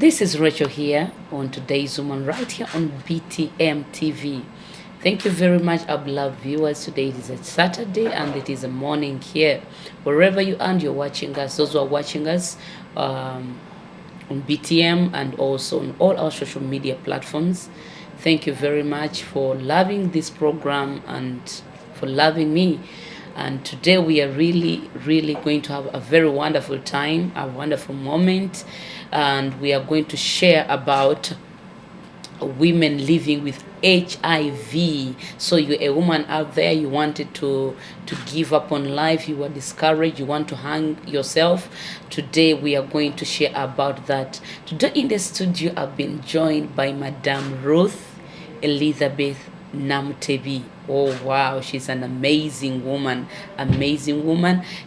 This is Rachel here on Today's Woman, right here on BTM TV. Thank you very much, our beloved viewers. Today it is a Saturday and it is a morning here. Wherever you are, you're watching us. Those who are watching us on BTM and also on all our social media platforms. Thank you very much for loving this program and for loving me. And today we are really going to have a very wonderful time, a wonderful moment, and we are going to share about women living with HIV. So you're a woman out there, you wanted to give up on life, you were discouraged, you want to hang yourself. Today we are going to share about that. Today in the studio I've been joined by Madam Ruth Elizabeth Namutebi. Oh wow, she's an amazing woman.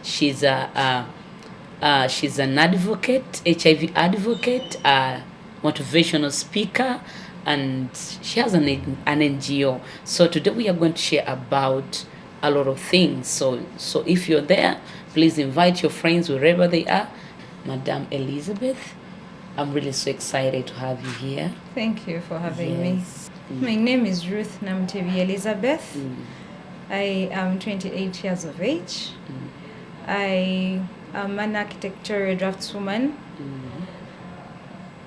She's she's an advocate, HIV advocate, a motivational speaker, and she has an NGO. So today we are going to share about a lot of things. So if you're there, please invite your friends wherever they are. Madam Elizabeth, I'm really so excited to have you here. Thank you for having me. My name is Ruth Namutebi Elizabeth. I am 28 years of age. I am an architectural draftswoman.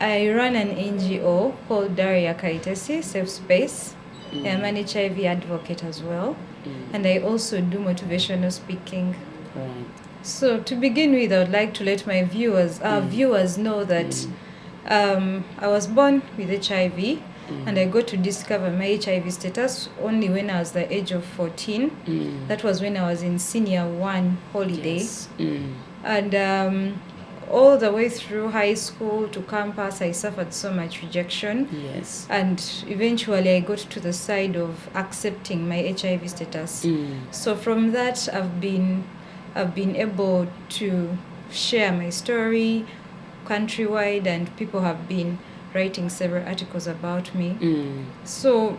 I run an NGO called Daria Kaitesi, Safe Space. I'm an HIV advocate as well. And I also do motivational speaking. Right. So to begin with, I would like to let my viewers know that I was born with HIV. And I got to discover my HIV status only when I was the age of 14. That was when I was in senior 1 holiday. Yes. And all the way through high school to campus, I suffered so much rejection. Yes. And eventually I got to the side of accepting my HIV status. So from that, I've been able to share my story countrywide, and people have been writing several articles about me. So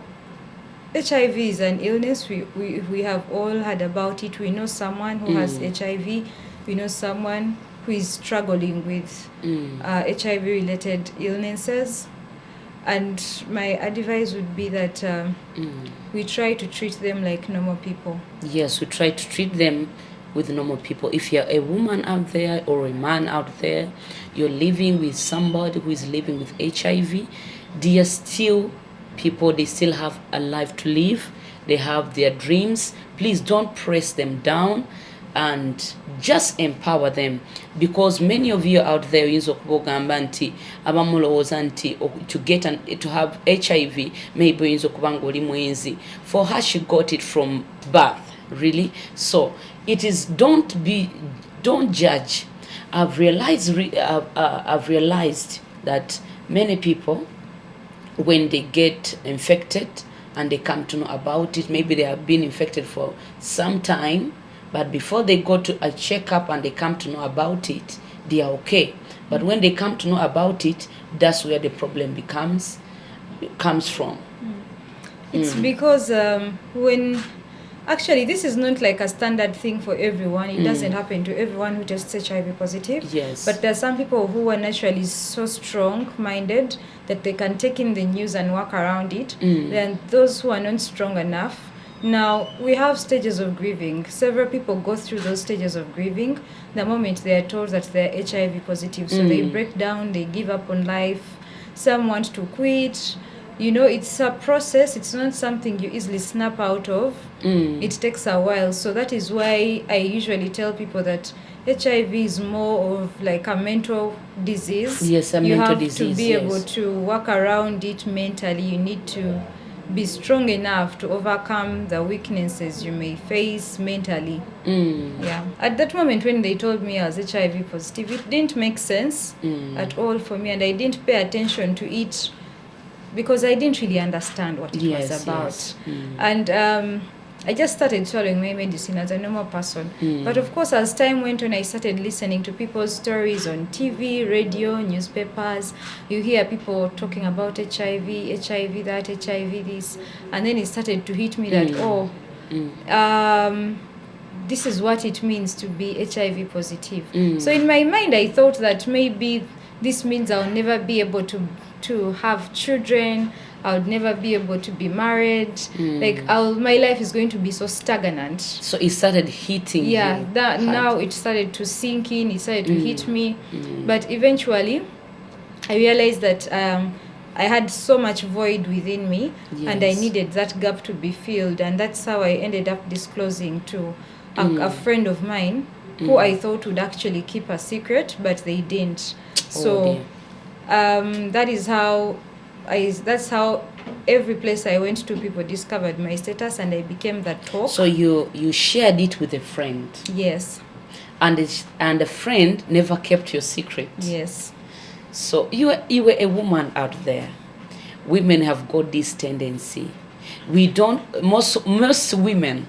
HIV is an illness. We have all heard about it. We know someone who has HIV. We know someone who is struggling with HIV related illnesses. And my advice would be that we try to treat them like normal people. Yes, we try to treat them with normal people. If you're a woman out there or a man out there, you're living with somebody who is living with HIV, they are still people, they still have a life to live, they have their dreams. Please don't press them down and just empower them, because many of you out there to have HIV, maybe for her she got it from birth, really. So it is, don't judge. I've realized that many people, when they get infected and they come to know about it, maybe they have been infected for some time, but before they go to a checkup and they come to know about it, they are okay. But when they come to know about it, that's where the problem comes from. It's because when actually, this is not like a standard thing for everyone. It doesn't happen to everyone who tests HIV positive. Yes. But there are some people who are naturally so strong-minded that they can take in the news and work around it. Then those who are not strong enough. Now, we have stages of grieving. Several people go through those stages of grieving the moment they are told that they're HIV positive. So they break down, they give up on life. Some want to quit. You know, it's a process. It's not something you easily snap out of. It takes a while. So that is why I usually tell people that HIV is more of like a mental disease. Yes, a mental disease. You have to be able to work around it mentally. You need to be strong enough to overcome the weaknesses you may face mentally. Yeah. At that moment when they told me I was HIV positive, it didn't make sense at all for me, and I didn't pay attention to it because I didn't really understand what it was about. Yes. And I just started swallowing my medicine as a normal person. But of course, as time went on, I started listening to people's stories on TV, radio, newspapers. You hear people talking about HIV that, HIV this. And then it started to hit me that, this is what it means to be HIV positive. So in my mind, I thought that maybe this means I'll never be able to have children. I would never be able to be married. Like my life is going to be so stagnant. So it started hitting you. That now it started to sink in. It started to hit me. But eventually, I realized that I had so much void within me, and I needed that gap to be filled. And that's how I ended up disclosing to a friend of mine who I thought would actually keep a secret, but they didn't. So that's how every place I went to, people discovered my status, and I became that talk. So you shared it with a friend. Yes. And a friend never kept your secret. Yes. So you were a woman out there. Women have got this tendency. Most women,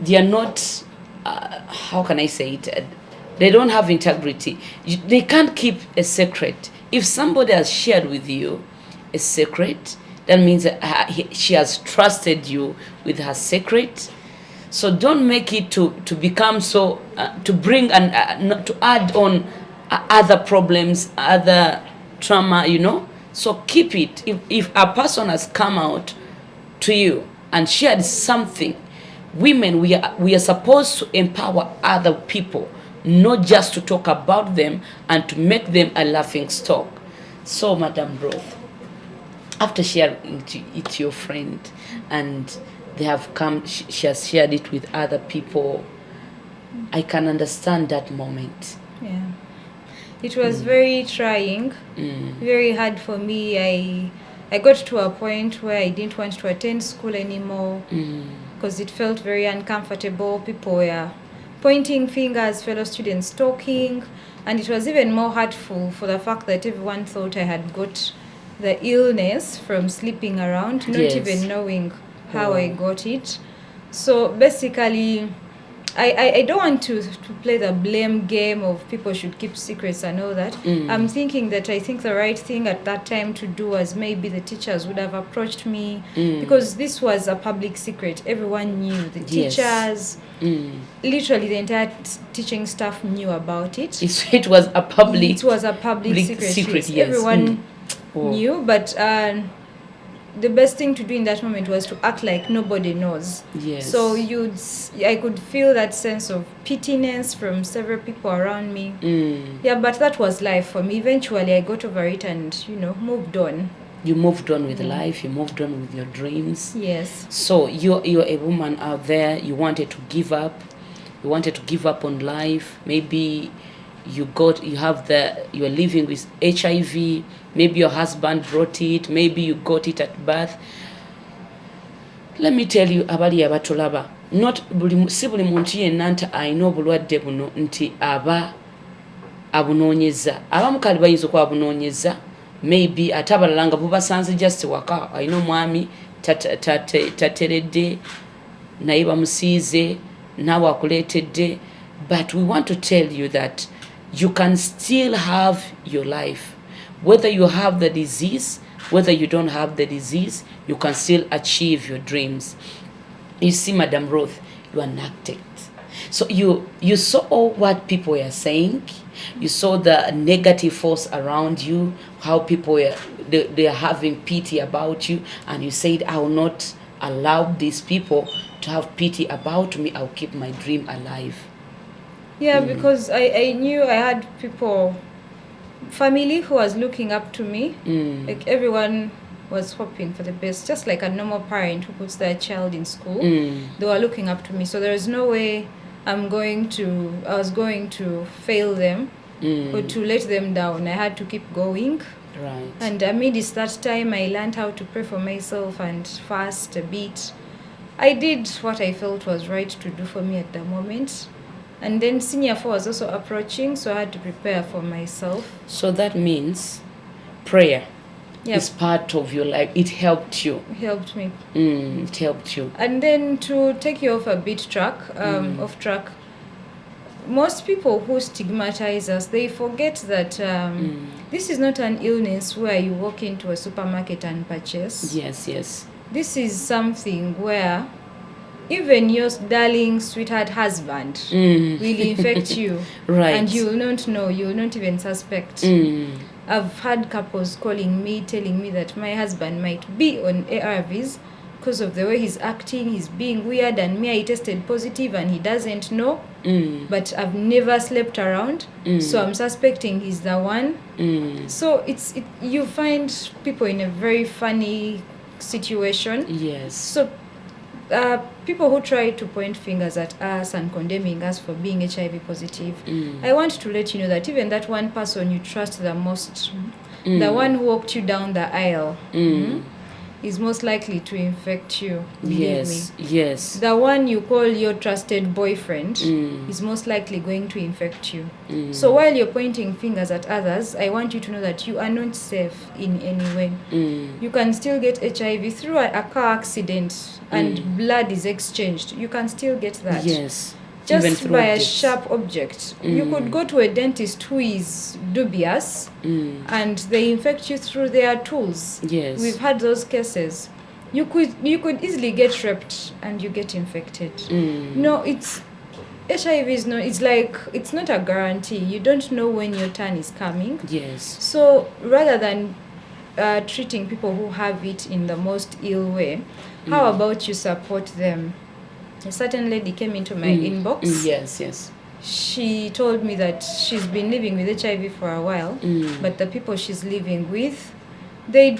they are not, how can I say it? They don't have integrity. They can't keep a secret. If somebody has shared with you a secret, that means she has trusted you with her secret. So don't make it to become so, to bring and to add on other problems, other trauma, So keep it. If a person has come out to you and shared something, women, we are supposed to empower other people, not just to talk about them and to make them a laughing stock. So, Madam Ruth, after sharing it to your friend, and they have come, she has shared it with other people, I can understand that moment. Yeah. It was very trying, very hard for me. I got to a point where I didn't want to attend school anymore because it felt very uncomfortable. People were pointing fingers, fellow students talking, and it was even more hurtful for the fact that everyone thought I had got the illness from sleeping around, not even knowing how I got it. So basically, I don't want to play the blame game of people should keep secrets and all that. I'm thinking that I think the right thing at that time to do was maybe the teachers would have approached me because this was a public secret. Everyone knew. The teachers, literally the entire teaching staff knew about it. It was a public. It was a public secret. Yes. Everyone knew, but the best thing to do in that moment was to act like nobody knows. Yes. So I could feel that sense of pittiness from several people around me. Yeah, but that was life for me. Eventually, I got over it and, moved on. You moved on with life. You moved on with your dreams. Yes. So you're a woman out there. You wanted to give up. You wanted to give up on life. Maybe you're living with HIV. Maybe your husband brought it. Maybe you got it at birth. Let me tell you, abali abatulaba. Si buli muntu yenna nti alina obulwadde buno nti aba abunoonyeza. Abamu kale bayinza okuba abunoonyeza. Maybe ate abalala nga bubasanze just waka. Alina omwami tateredde naye bamusiize naawe akuleetedde. But we want to tell you that you can still have your life. Whether you have the disease, whether you don't have the disease, you can still achieve your dreams. You see, Madam Ruth, you are an architect. So you saw what people were saying. You saw the negative force around you, how people they are having pity about you, and you said, I will not allow these people to have pity about me. I'll keep my dream alive. Yeah, because I knew I had family who was looking up to me. Like everyone was hoping for the best, just like a normal parent who puts their child in school. They were looking up to me. So there is no way I was going to fail them or to let them down. I had to keep going. Right. And amidst that time, I learned how to pray for myself and fast a bit. I did what I felt was right to do for me at the moment. And then senior 4 was also approaching, so I had to prepare for myself. So that means prayer is part of your life. It helped you. It helped me. It helped you. And then to take you off a bit off track, most people who stigmatize us, they forget that this is not an illness where you walk into a supermarket and purchase. Yes. This is something where even your darling sweetheart husband will infect you. Right. And you will not know, you will not even suspect. I've had couples calling me, telling me that my husband might be on ARVs because of the way he's acting, he's being weird, and me, I tested positive and he doesn't know. But I've never slept around, so I'm suspecting he's the one. So you find people in a very funny situation. Yes. So people who try to point fingers at us and condemning us for being HIV positive, I want to let you know that even that one person you trust the most, the one who walked you down the aisle, is most likely to infect you. Believe me. Yes. The one you call your trusted boyfriend is most likely going to infect you. So while you're pointing fingers at others, I want you to know that you are not safe in any way. You can still get HIV through a car accident and blood is exchanged. You can still get that. Yes. Just by a sharp object. You could go to a dentist who is dubious and they infect you through their tools. Yes. We've had those cases. You could easily get raped and you get infected. No, HIV is no, it's like, it's not a guarantee. You don't know when your turn is coming. Yes. So rather than treating people who have it in the most ill way, how about you support them? A certain lady came into my inbox. Yes. She told me that she's been living with HIV for a while, but the people she's living with, they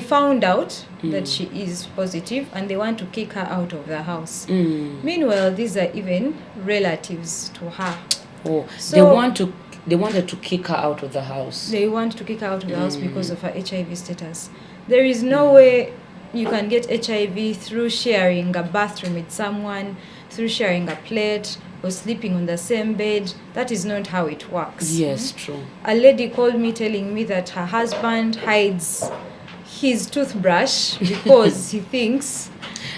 found out that she is positive and they want to kick her out of the house. Meanwhile, these are even relatives to her. Oh, so they wanted to kick her out of the house. They want to kick her out of the house because of her HIV status. There is no way you can get HIV through sharing a bathroom with someone, through sharing a plate, or sleeping on the same bed. That is not how it works. Yes, true. A lady called me telling me that her husband hides his toothbrush because he thinks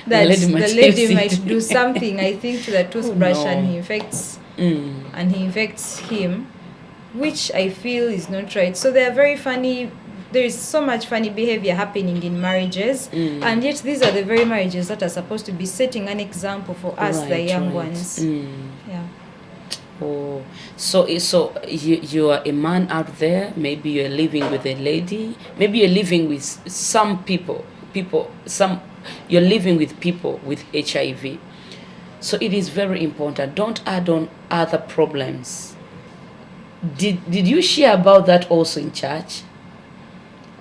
that the lady might do something, I think, to the toothbrush and he infects him, which I feel is not right. So they are very funny. There is so much funny behavior happening in marriages, and yet these are the very marriages that are supposed to be setting an example for us, the young ones. Yeah. Oh, so you are a man out there. Maybe you're living with a lady. Maybe you're living with some people. You're living with people with HIV. So it is very important. Don't add on other problems. Did you share about that also in church?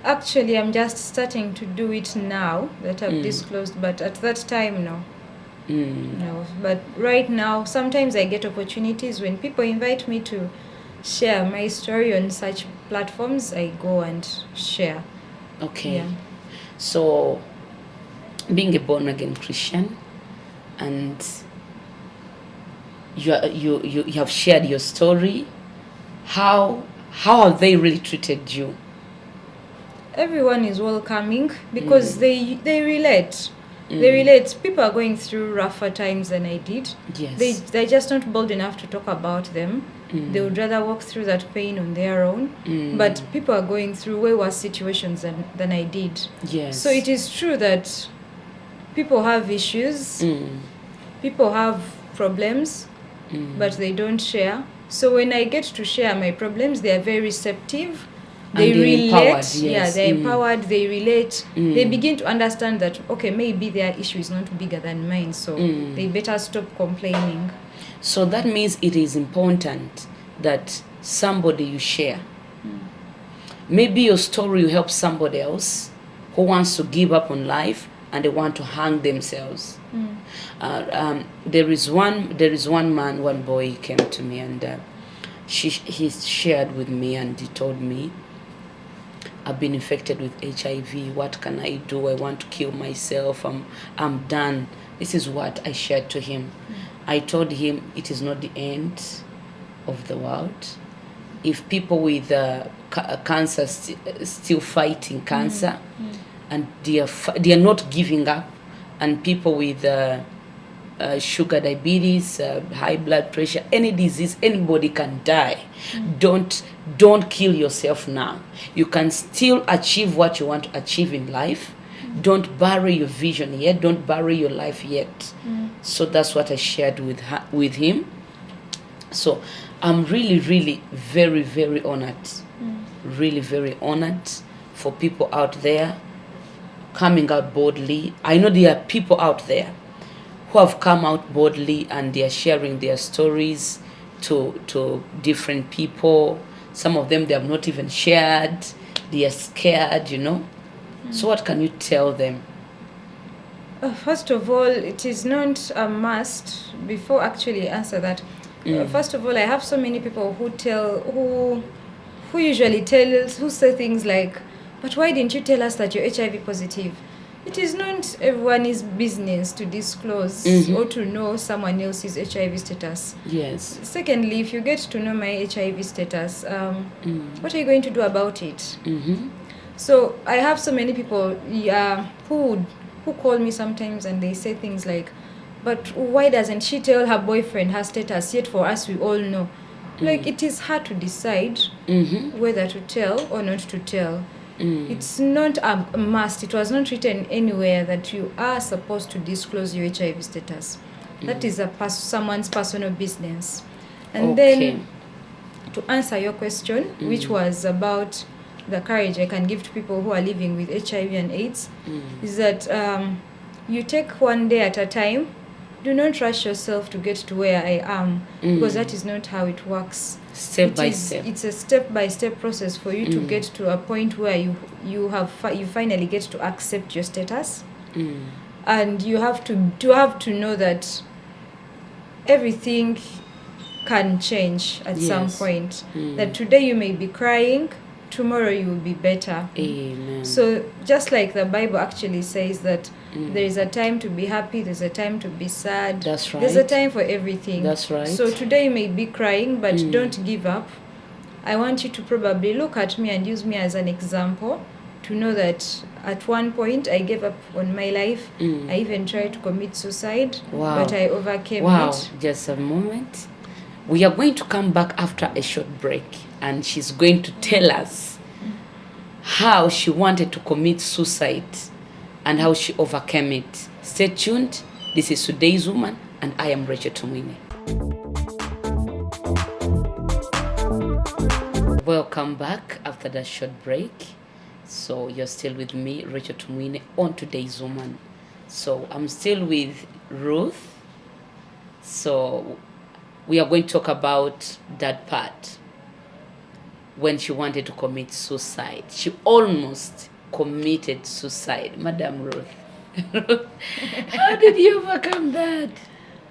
Actually, I'm just starting to do it now that I've disclosed, but at that time, no. No, but right now, sometimes I get opportunities when people invite me to share my story on such platforms. I go and share. Okay. Yeah. So, being a born-again Christian, and you have shared your story, how have they really treated you? Everyone is welcoming because they relate. They relate. People are going through rougher times than I did. Yes. They're just not bold enough to talk about them. They would rather walk through that pain on their own. But people are going through way worse situations than I did. Yes. So it is true that people have issues. People have problems, but they don't share. So when I get to share my problems, they are very receptive. They relate. Empowered, yes. Yeah, they're empowered. They relate. They begin to understand that, okay, maybe their issue is not bigger than mine, so they better stop complaining. So that means it is important that somebody you share. Maybe your story will help somebody else who wants to give up on life and they want to hang themselves. There is one man, one boy came to me and he shared with me and he told me, I've been infected with HIV. What can I do? I want to kill myself. I'm done. This is what I shared to him. I told him it is not the end of the world. If people with cancer still fighting cancer and they are not giving up, and people with sugar, diabetes, high blood pressure, any disease, anybody can die. Don't kill yourself now. You can still achieve what you want to achieve in life. Don't bury your vision yet. Don't bury your life yet. So that's what I shared with him. So I'm really, really very, very honored. Really, very honored for people out there coming out boldly. I know there are people out there who have come out boldly and they are sharing their stories to different people. Some of them they have not even shared. They are scared, So what can you tell them? First of all, it is not a must. Before actually answer that, first of all, I have so many people who usually who say things like, but why didn't you tell us that you're HIV positive? It is not everyone's business to disclose or to know someone else's HIV status. Yes. Secondly, if you get to know my HIV status, what are you going to do about it? So I have so many people who call me sometimes and they say things like, but why doesn't she tell her boyfriend her status, yet for us we all know? Like, it is hard to decide whether to tell or not to tell. It's not a must. It was not written anywhere that you are supposed to disclose your HIV status. That is someone's personal business. And then, to answer your question, which was about the courage I can give to people who are living with HIV and AIDS, is that you take one day at a time. Do not rush yourself to get to where I am, because that is not how it works. Step by step. It's a step-by-step process for you to get to a point where you finally get to accept your status, and you have to know that everything can change at some point. That today you may be crying, tomorrow you will be better. Amen. So just like the Bible actually says that there is a time to be happy, there's a time to be sad. That's right. There's a time for everything. That's right. So today you may be crying, but don't give up. I want you to probably look at me and use me as an example to know that at one point I gave up on my life. I even tried to commit suicide, but I overcame it. Just a moment. We are going to come back after a short break, and she's going to tell us how she wanted to commit suicide and how she overcame it. Stay tuned. This is Today's Woman, and I am Rachel Tumwine. Welcome back after that short break. So you're still with me, Rachel Tumwine, on Today's Woman. So I'm still with Ruth. So we are going to talk about that part when she wanted to commit suicide. She almost committed suicide. Madam Ruth, how did you overcome that?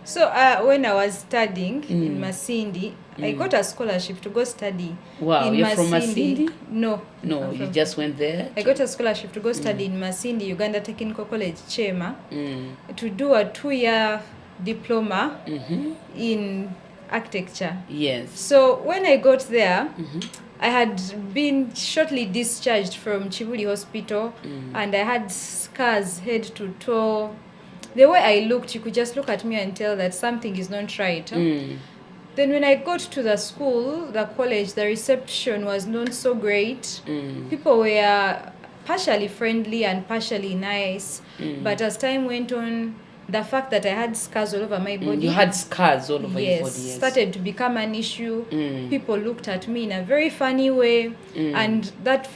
So when I was studying in Masindi, I got a scholarship to go study. Wow, you're from Masindi? No, you just went there? I got a scholarship to go study in Masindi, Uganda Technical College, Chema, to do a 2-year diploma in architecture. Yes. So when I got there, I had been shortly discharged from Chibuli Hospital, and I had scars head to toe. The way I looked, you could just look at me and tell that something is not right. Then when I got to the school, the college, the reception was not so great. People were partially friendly and partially nice. But as time went on, the fact that I had scars all over my body. You had scars all over your body, yes. Started to become an issue. People looked at me in a very funny way. And that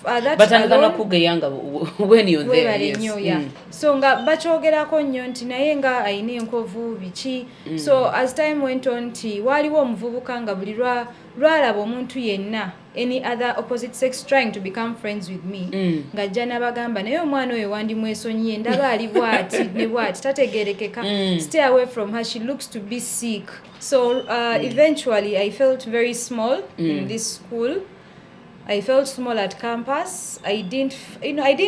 but alone, when you're there, yes. So nga bachogerako nnyo nti naye nga ayina enkovu biki. So as time went on, waliwo omuvubuka nga buli lwalaba omuntu yenna, any other opposite sex trying to become friends with me, nga jja nabagamba naye omwana oyo wandimwesonyiye ndaba ali bwati ne bwati tategerekeka, stay away from her, she looks to be sick. So eventually I felt very small in this school. I felt small at campus. I didn't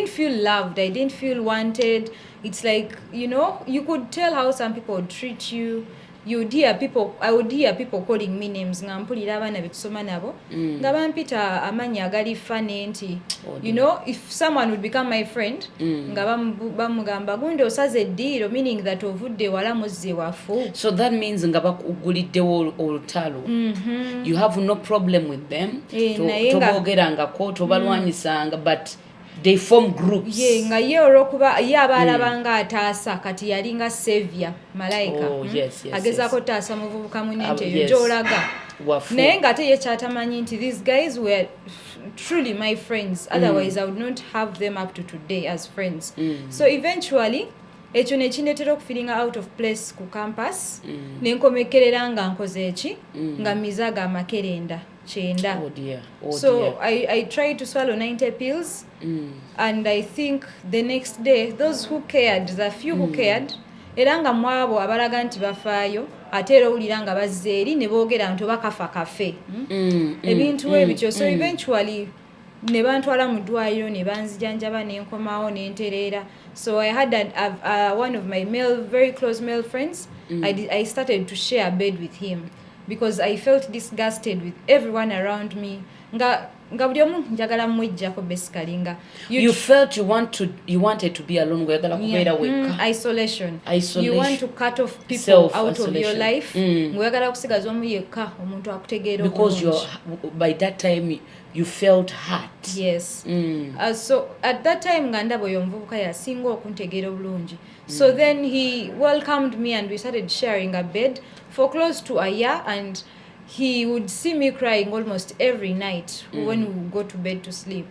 feel loved. I didn't feel wanted. It's like, you could tell how some people would treat you. I would hear people calling me names. Ngampulira abana betusoma nabo. Nga bampita amanya agali funny nti. If someone would become my friend, nga bamugamba gunde osaze eddiiro, meaning that ovudde wala muzze wafu. So that means nga bakuguliddewo olutalo. You have no problem with them. Tobogerangako, tobalwanyisanga, but they form groups. Ye nga ye olwokuba ye abalaba nga ataasa kati yalinga savior malayika agezaako taasa muvubuka munne nti eyo gy'olaga naye nga ate ye kyatamanyi nti these guys were truly my friends, otherwise I would not have them up to today as friends. So eventually ekyo ne kindeetera okufiringa out of place ku campus nenkomekerera nga nkoze eki nga mizaaga amakerenda 9. So I tried to swallow 90 pills and I think the next day those who cared, the few who cared, era nga mwabo abalaga nti bafaayo ate era owulira nga bazze eri ne boogera nti oba kafa kafe ebintu ebityo. So eventually ne bantwala mu ddwaliro ne banzijanjaba n'enkomawo n'entereera. So I had one of my very close male friends. I started to share a bed with him because I felt disgusted with everyone around me. Nga buli omu njagala mwejjako basically nga you felt you wanted to be alone, ng'oyagala kubeera wekka. Isolation. You want to cut off people out of your life, ng'oyagala kusigaza omu yekka omuntu akutegeera because by that time you felt hurt. Yes. So at that time nga ndaba oyo omuvubuka yasinga okuntegeera obulungi. So then he welcomed me and we started sharing a bed for close to a year, and he would see me crying almost every night when we would go to bed to sleep.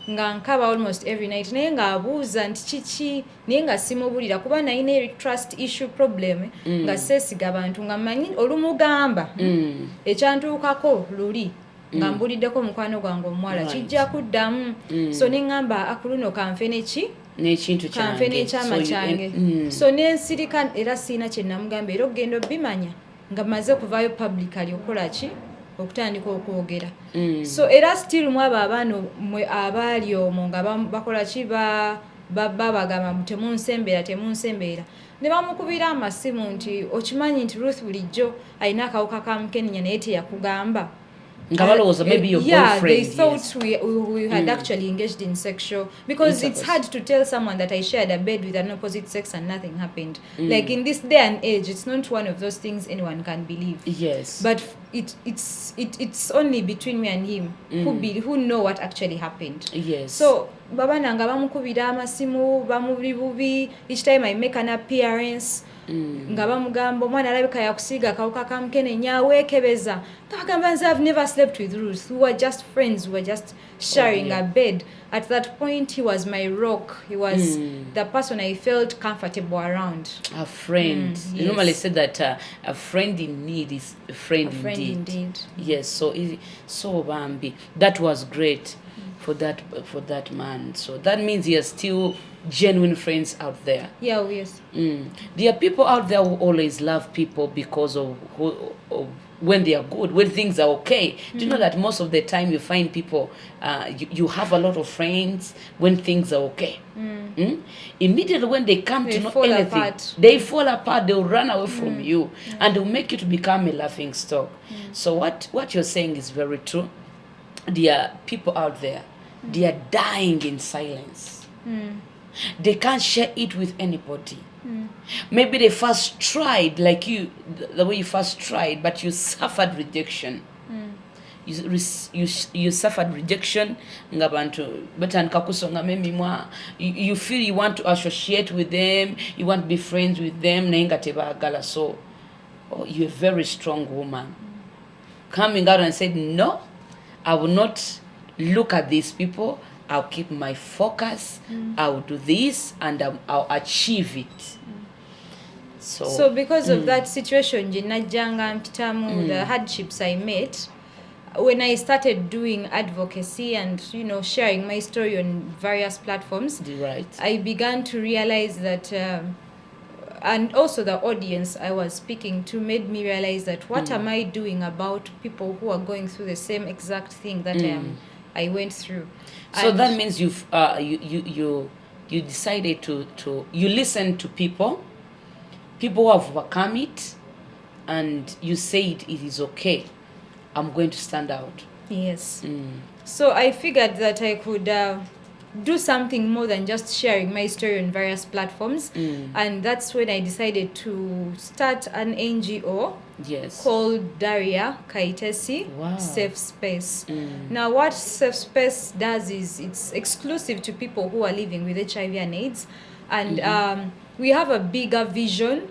Nga nkaba almost every night naye nga abuuza nti kiki naye nga simubulira kuba nalina trust issue problem nga seesiga bantu nga mmanyi olumugamba ekyantuukako luli nga mbuliddeko mukwano gwange omuwala kijja kuddamu. So ne ngamba akuluno kanfe neki n'ekintu kanfe n'ekyama kyange. So nensirika era siina kye namugamba era ogenda obimanya nga maze kuvaayo publicly okola ki okutandika okwogera. So era still mwaba abaana abaali omwo nga bakola ki bagamba temunsembeera ne bamukubira amasimu nti okimanyi nti Ruth bulijjo alina akawuka ka mukenenya naye teyakugamba. Maybe your boyfriend. They thought we had actually engaged in sexual, because it's hard to tell someone that I shared a bed with an opposite sex and nothing happened. Like in this day and age, it's not one of those things anyone can believe. Yes. But it's only between me and him who know what actually happened. Yes. So baba nanga bamukubira amasimu bamubuli bubi. Each time I make an appearance, nga bamugamba omwana alabika yakusiiga akawuka ka mukenenya weekebeza. I've never slept with Ruth. We were just friends. We were just sharing a bed. At that point, he was my rock. He was the person I felt comfortable around. A friend. Yes. You normally say that a friend in need is a friend indeed. Yes. So Bambi, that was great for that man. So that means he has still genuine friends out there. Yeah, yes. There are people out there who always love people because of when they are good, when things are okay. Do you know that most of the time you find people, you have a lot of friends when things are okay. Immediately when they come to know anything, they fall apart, they'll run away from you, and they'll make you to become a laughing stock. So what you're saying is very true. There are people out there, they are dying in silence. They can't share it with anybody. Maybe they first tried, like you, the way you first tried, but you suffered rejection. You suffered rejection. You feel you want to associate with them, you want to be friends with them. So you're a very strong woman. Coming out and said, no, I will not look at these people. I'll keep my focus. I'll do this and I'll achieve it. So because of that situation, the hardships I met, when I started doing advocacy and sharing my story on various platforms, I began to realize that, and also the audience I was speaking to made me realize that what am I doing about people who are going through the same exact thing that I went through. So that means you decided to you listen to people who have overcome it, and you said it is okay. I'm going to stand out. Yes. So I figured that I could do something more than just sharing my story on various platforms, and that's when I decided to start an NGO Yes. called Daria Kaitesi Wow. Safe Space. Now, what Safe Space does is it's exclusive to people who are living with HIV and AIDS, and we have a bigger vision,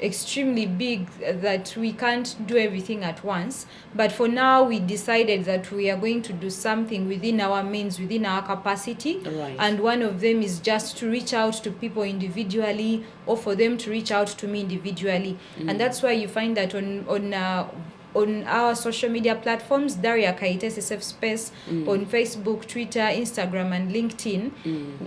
extremely big, that we can't do everything at once. But for now, we decided that we are going to do something within our means, within our capacity. Right. And one of them is just to reach out to people individually, or for them to reach out to me individually. And that's why you find that on our social media platforms, Daria Kaitesi Safe Space, on Facebook, Twitter, Instagram, and LinkedIn,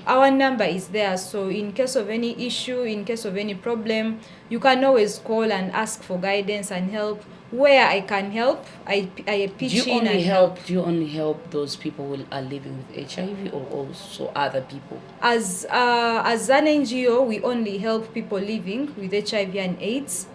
our number is there. So in case of any issue, in case of any problem, you can always call and ask for guidance and help. Where I can help, I pitch in and help. Do you only help those people who are living with HIV, or also other people? As an NGO, we only help people living with HIV and AIDS.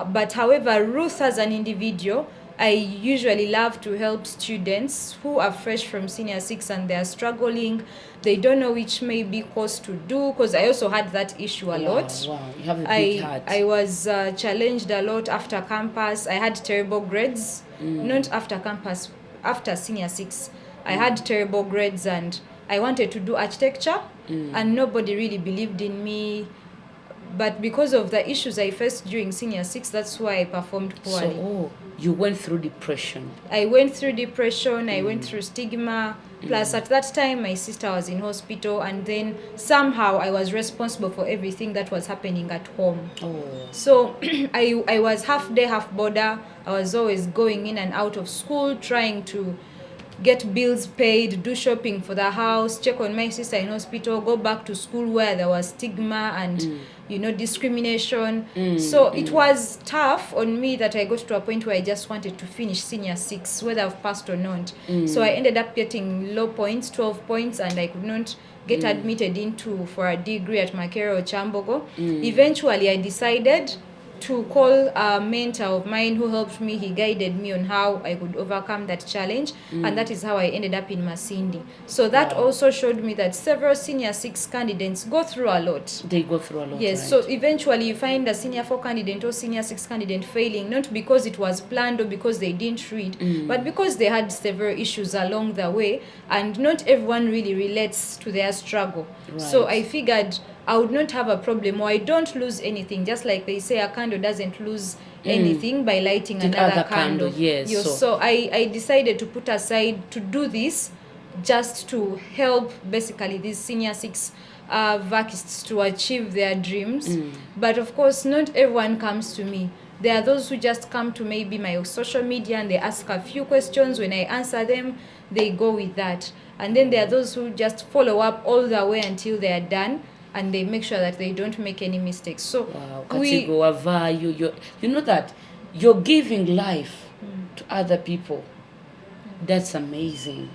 But however, Ruth as an individual, I usually love to help students who are fresh from senior 6 and they are struggling. They don't know which maybe course to do, because I also had that issue a lot. Wow, you have a big heart. I was challenged a lot after campus. I had terrible grades, not after campus, after senior 6. I had terrible grades and I wanted to do architecture, and nobody really believed in me. But because of the issues I faced during senior 6, that's why I performed poorly. So, you went through depression. I went through depression, I went through stigma. Plus, at that time, my sister was in hospital, and then somehow I was responsible for everything that was happening at home. So I was half day, half border. I was always going in and out of school, trying to get bills paid, do shopping for the house, check on my sister in hospital, go back to school where there was stigma and discrimination. So it was tough on me that I got to a point where I just wanted to finish senior 6, whether I've passed or not. So I ended up getting low points, 12 points, and I could not get admitted for a degree at Makere or Chambogo. Eventually I decided to call a mentor of mine who helped me. He guided me on how I could overcome that challenge, and that is how I ended up in Masindi. So that also showed me that several senior 6 candidates go through a lot. They go through a lot. Yes, right? So eventually you find a senior 4 candidate or senior 6 candidate failing, not because it was planned or because they didn't read, but because they had several issues along the way, and not everyone really relates to their struggle. Right. So I figured I would not have a problem, or I don't lose anything. Just like they say, a candle doesn't lose anything by lighting another candle. Yes. So I decided to put aside to do this, just to help basically these senior 6 vacists to achieve their dreams. But of course, not everyone comes to me. There are those who just come to maybe my social media and they ask a few questions. When I answer them, they go with that. And then there are those who just follow up all the way until they are done, and they make sure that they don't make any mistakes. So you know that you're giving life to other people. That's amazing.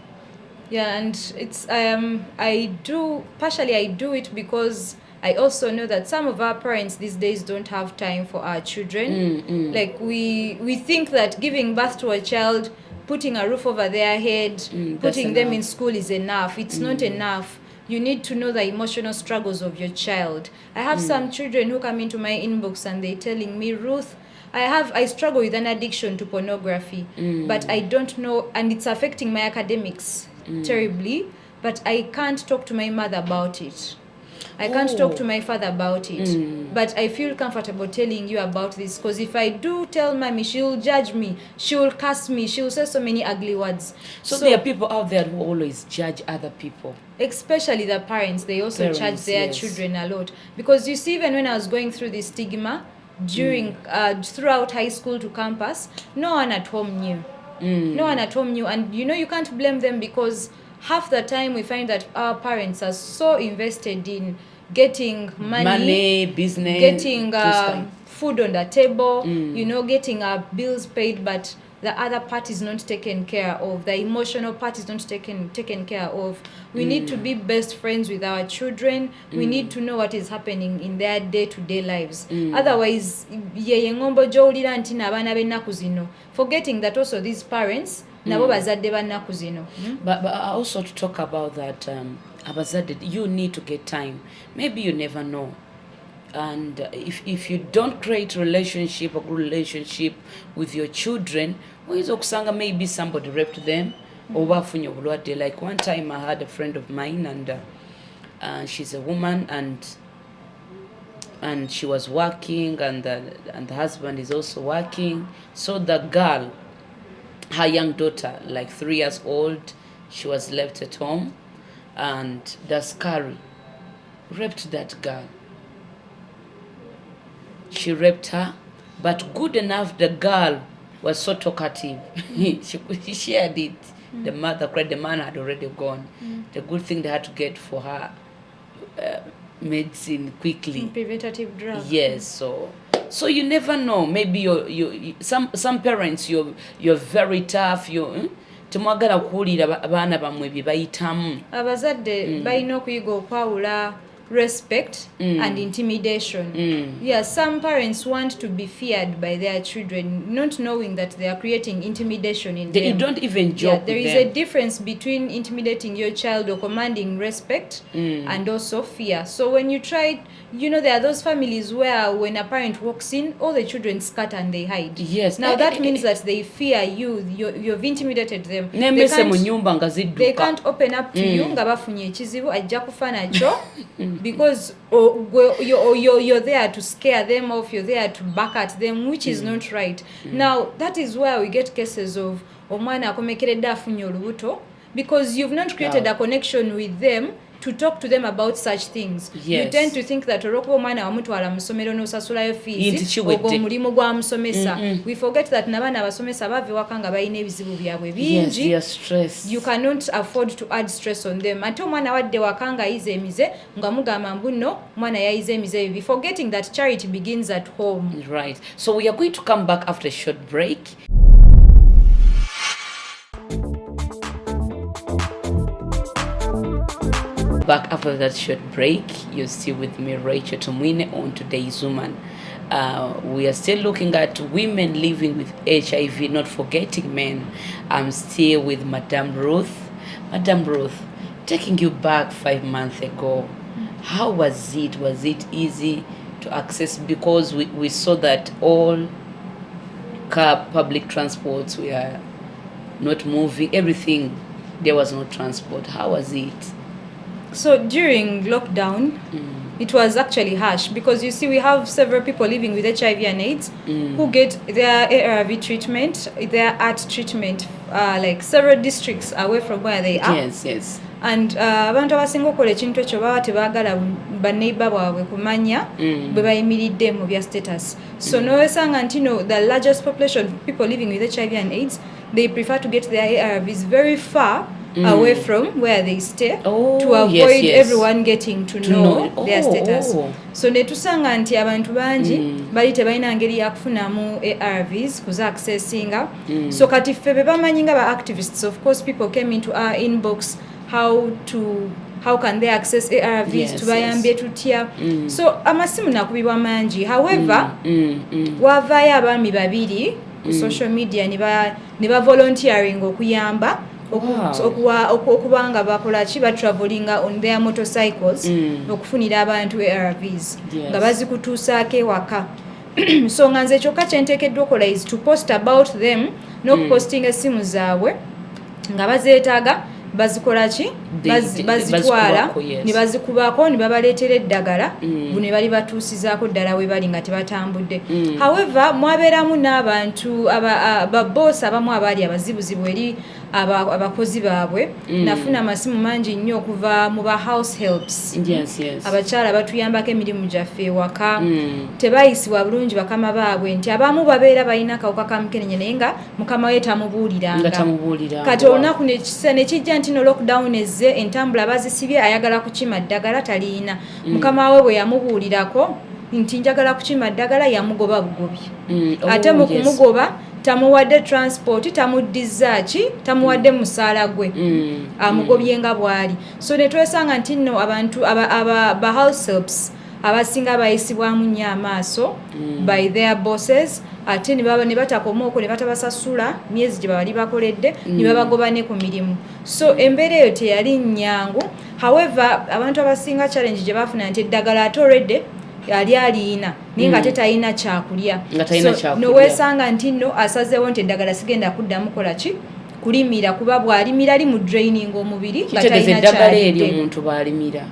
Yeah, and it's I do it because I also know that some of our parents these days don't have time for our children. Like we think that giving birth to a child, putting a roof over their head, putting them in school is enough. It's not enough. You need to know the emotional struggles of your child. I have some children who come into my inbox and they're telling me, Ruth, I struggle with an addiction to pornography, but I don't know, and it's affecting my academics terribly, but I can't talk to my mother about it. I can't talk to my father about it, but I feel comfortable telling you about this, because if I do tell mommy, she'll judge me, she'll curse me, she'll say so many ugly words. So there are people out there who always judge other people. Especially the parents, they also judge their children a lot. Because you see, even when I was going through this stigma, during throughout high school to campus, no one at home knew. No one at home knew, and you can't blame them, because half the time we find that our parents are so invested in getting money, business, getting food on the table, getting our bills paid, but the other part is not taken care of. The emotional part is not taken care of. We need to be best friends with our children. We need to know what is happening in their day-to-day lives. Otherwise, forgetting that also these parents, but also to talk about that, abazade, you need to get time. Maybe you never know. And if you don't create a good relationship with your children, oyinza okusanga maybe somebody raped them oba afunye obulwadde. Like one time I had a friend of mine, and she's a woman, and she was working, and the husband is also working. So the girl, her young daughter, like 3 years old, she was left at home, and the scary raped that girl. She raped her, but good enough, the girl was so talkative. She shared it. The mother cried. The man had already gone. The good thing, they had to get for her medicine quickly. Preventative drug. Yes, so you never know. Maybe you some parents, you're very tough. Temwagala kuwulira abaana bamwe bye bayitamu. Abazadde balina okuyiga okwawula respect and intimidation. Yeah, some parents want to be feared by their children, not knowing that they are creating intimidation in them. You don't even joke. There is a difference between intimidating your child or commanding respect and also fear. So when you try, there are those families where when a parent walks in, all the children scatter and they hide. Yes. Now that means that they fear you. You've intimidated them. They can't open up to you nga bafunye ekizibu ajja kufa nakyo. Because you're there to scare them off, you're there to back at them, which is not right. Now, that is where we get cases of omwana akomekeredde afunye olubuto, because you've not created a connection with them to talk to them about such things. Yes. You tend to think that olwokuba omwana wamutwala mu ssomero n'osasulayo fees ogwo omulimu gwamusomesa. We forget that n'abaana abasomesa bava ewaka nga balina ebizibu byabwe bingi. You cannot afford to add stress on them. Ate omwana wadde waka nga ayize emize nga mugamba mbuno omwana yayize emize ebibi, forgetting that charity begins at home. Right. So we are going to come back after a short break. Back after that short break, you're still with me, Rachel Tumwine, on Today's Woman. We are still looking at women living with HIV, not forgetting men. I'm still with Madam Ruth. Madam Ruth, taking you back 5 months ago, how was it? Was it easy to access? Because we saw that all public transports were not moving, everything, there was no transport. How was it? So during lockdown, it was actually harsh, because you see we have several people living with HIV and AIDS who get their ARV treatment, their ART treatment, like several districts away from where they are. Yes. And abantu abasinga okola ekintu ekyo baba tebaagala baneighbor baabwe kumanya bwe bayimiridde mu bya status. So noesanga nti the largest population of people living with HIV and AIDS, they prefer to get their ARVs very far away from where they stay to avoid everyone getting to know their status. So netusanga nti abantu bangi bali tebalina ngeri ya kufunamu ARVs kuza accessinga. So kati ffe be bamanyi nga ba activists, of course people came into our inbox how can they access ARVs, tubayambye tutya. So amasimu nakubibwa mangi. However, wavaayo abaami babiri ku social media ne ba volunteering okuyamba okubanga bakola ki batravelinga on their motorcycles okufunira abantu ARVs nga bazikutuusaako ewaka. So nga nze kyokka kyenteekeddwa okola is to post about them n'okupostinga essimu zaabwe nga bazeetaaga bazikola ki bazitwala ne bazikubako ne babaleetera eddagala ne bali batuusizaako ddala we bali nga tebatambudde. However, mwabeeramu n'abantu ababoosi abamu abaali abazibuzibu eri abakozi baabwe. Nafuna amasimu mangi nnyo okuva mu ba house helps. Abakyala batuyambako emirimu gyaffe ewaka, tebayisibwa bulungi bakama baabwe nti abamu babeera balina akawuka ka mukenenya naye nga mukama we tamubuuliranga. Kati olunaku ne kijja nti no lockdown ezze, entambula bazisibye, ayagala kukima ddagala taliina. Mukama we bwe yamubuulirako nti njagala kukima ddagala yamugoba bugobi. Ate mu kumugoba tamuwadde transport, tamuddiza ki, tamuwadde musaala gwe, amugobye nga bwali. So ne twesanga nti nno abantu aba house helps abasinga bayisibwamu nnyo amaaso by their bosses, ate ne batakoma okwo ne batabasasula myezi gye bali bakoledde, ne babagoba ne ku mirimu. So embeera eyo teyali nnyangu. However, abantu abasinga challenge gye bafuna nti eddagala ate already yali aliina naye nga tetalina kyakulya noweesanga nti nno asazeewo nti eddagala sigenda kuddamu kola ki kulimira kuba bw'alimira ali mu draining omubiri nga talina eddagala eri omuntu bw'alimira